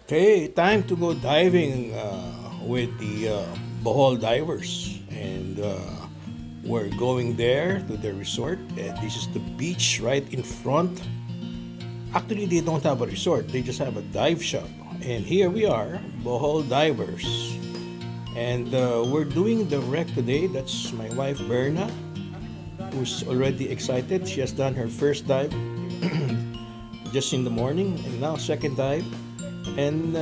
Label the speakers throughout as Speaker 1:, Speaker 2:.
Speaker 1: Okay, time to go diving with the bohol divers, and we're going there to the resort. And this is the beach right in front. Actually, they don't have a resort; they just have a dive shop. And here we are, bohol divers, and we're doing the wreck today. That's my wife Berna, who's already excited. She has done her first dive just in the morning, and now second dive. And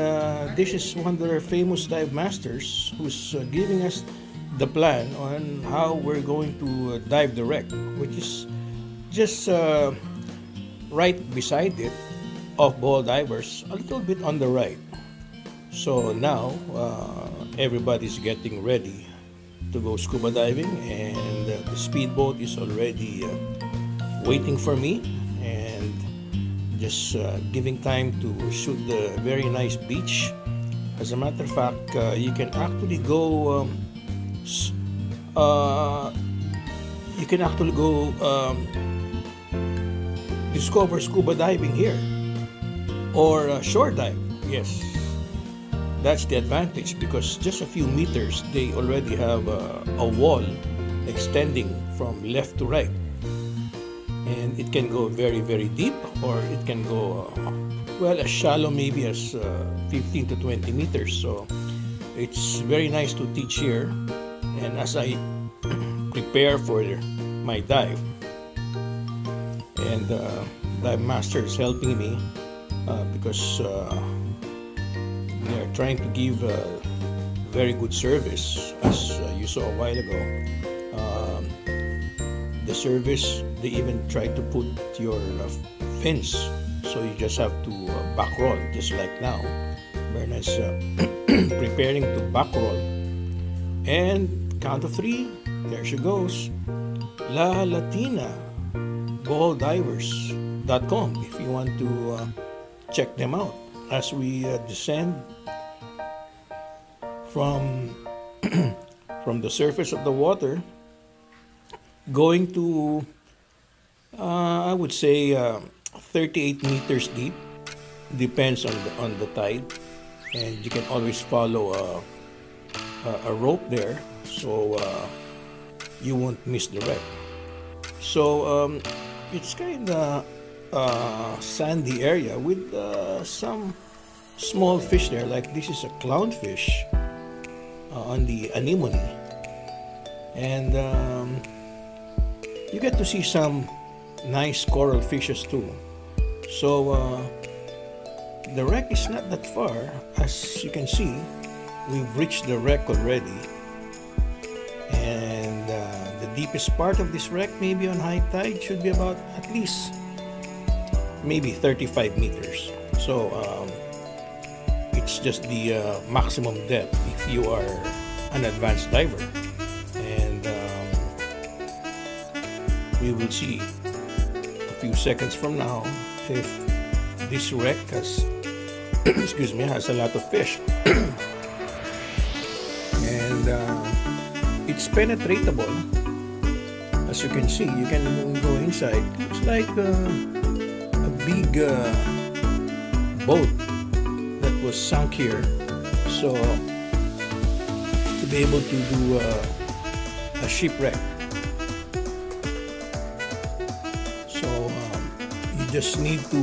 Speaker 1: this is one of our famous dive masters who's giving us the plan on how we're going to dive the wreck, which is just right beside it of bohol divers, a little bit on the right. So now everybody's getting ready to go scuba diving, and the speedboat is already waiting for me, and just giving time to shoot the very nice beach. As a matter of fact, you can actually go discover scuba diving here, or shore dive. Yes, that's the advantage, because just a few meters they already have a wall extending from left to right, and it can go very deep, or it can go well, as shallow maybe as 15 to 20 meters. So it's very nice to teach here, and as I prepare for my dive, and dive master is helping me because they are trying to give very good service, as you saw a while ago. The service, they even try to put your fins, so you just have to back roll, just like now. Berna's preparing to back roll, and count of three, there she goes. La Latina boholdivers.com if you want to check them out as we descend from from the surface of the water, going to I would say 38 meters deep. Depends on the tide, and you can always follow a rope there, so you won't miss the wreck. So it's kind of sandy area with some small fish there, like this is a clownfish on the anemone, and you get to see some nice coral fishes too. So the wreck is not that far. As you can see, we've reached the wreck already, and the deepest part of this wreck, maybe on high tide, should be about at least maybe 35 meters. So it's just the maximum depth if you are an advanced diver, and we will see a few seconds from now if this wreck has excuse me, has a lot of fish. And it's penetratable. As you can see, you can go inside. It's like a big boat that was sunk here, so to be able to do a shipwreck. So you just need to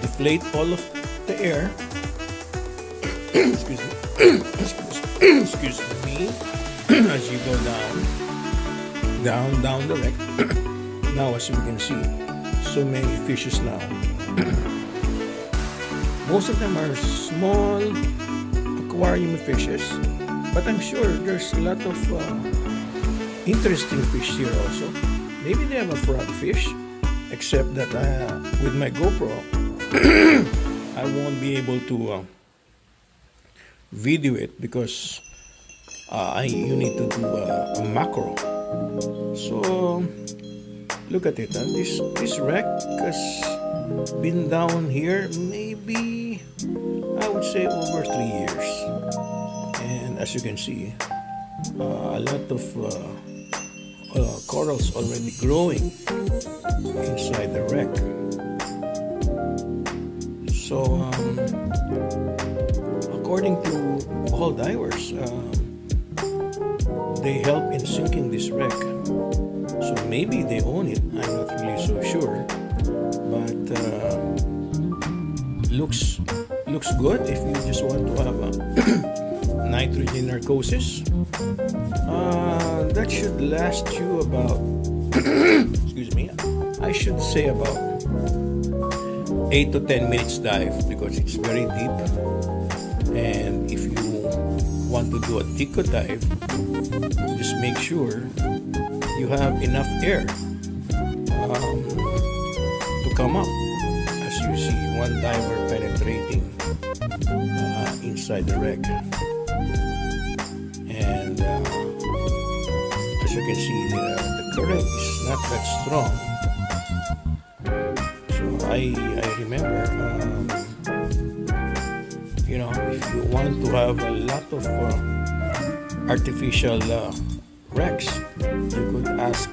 Speaker 1: deflate all of the air. Excuse me. Excuse me. As you go down the wreck. Now, as you can see, so many fishes now. Most of them are small aquarium fishes, but I'm sure there's a lot of interesting fish here also. Maybe they have a frogfish, except that with my GoPro I won't be able to video it, because you need to do a macro. So look at it. This wreck has been down here maybe, I would say, over 3 years, and as you can see, a lot of corals already growing inside the wreck. So according to bohol divers, they help in sinking this wreck. So maybe they own it. I'm not really so sure, but looks good if you just want to have a nitrogen narcosis. That should last you about excuse me, I should say about 8 to 10 minutes dive, because it's very deep. And if you want to do a deco dive, just make sure you have enough air to come up. As you see, one diver penetrating inside the wreck, and as you can see, the current is not that strong. So I remember, if you want to have a lot of artificial wrecks, you could ask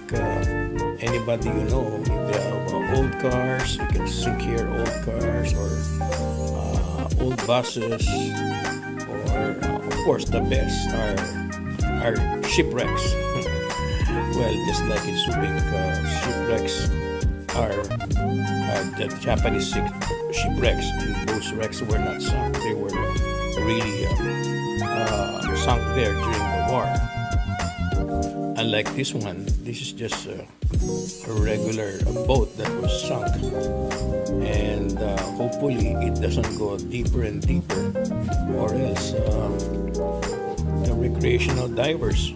Speaker 1: anybody you know if they have old cars. You can sink here old cars, or old buses, or of course the best are shipwrecks. Well, just like in Subic, shipwrecks are the Japanese shipwrecks, and those wrecks were not sunk. They were really sunk there during the war. Unlike this one, this is just a regular boat that was sunk, and hopefully it doesn't go deeper and deeper, or else the recreational divers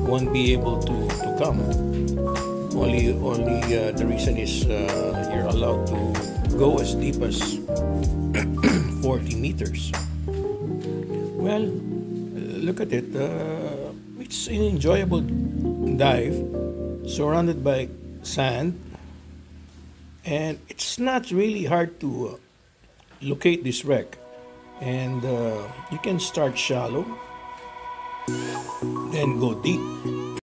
Speaker 1: won't be able to come. Only the reason is you're allowed to go as deep as 40 meters. Well, look at it. It's an enjoyable dive, surrounded by sand, and it's not really hard to locate this wreck. And you can start shallow, then go deep.